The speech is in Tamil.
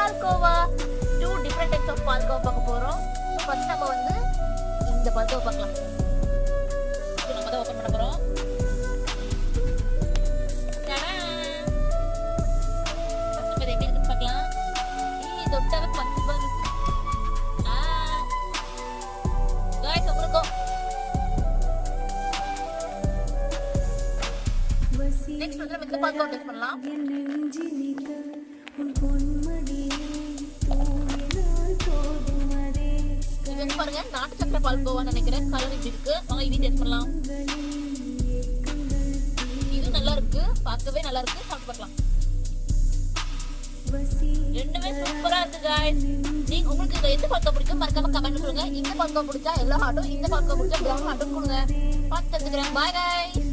Palkova. 2 different types of palkova பார்க்க போறோம். ஃபர்ஸ்ட் நம்ம வந்து இந்த பால்கோவா பார்க்கலாம். இது நம்ம தான் ஓபன் பண்ண போறோம். டடா! ஃபர்ஸ்ட் நம்ம எப்படி இருக்குன்னு பார்க்கலாம். தொட்டாவே பஞ்சு பால் இருக்கு. गाइस உங்களுக்கு நெக்ஸ்ட் வந்து நம்ம இந்த பால்கோவா டெஸ்ட் பண்ணலாம். இது வந்து பாருங்க நாட்டு சக்கரை பால்கோவா நினைக்கிறேன். கலர் இப்படி இருக்கு. வாங்க இதையும் டெஸ்ட் பண்ணலாம். இது நல்லா இருக்கு, பார்க்கவே நல்லா இருக்கு. சாப்பிட்டு பார்க்கலாம். ரெண்டுமே சூப்பரா இருக்கு गाइस. நீங்க உங்களுக்கு எந்த பால்கோவா பிடிக்கும் மறக்காம கமெண்ட் சொல்லுங்க. இந்த பால்கோவா பிடிச்சா எல்லோ ஹார்ட்டும், இந்த பால்கோவா பிடிச்சா பிரவுன் ஹார்ட்டும் கொடுங்க. பார்த்து தெரிஞ்சுக்கிறேன். By guys.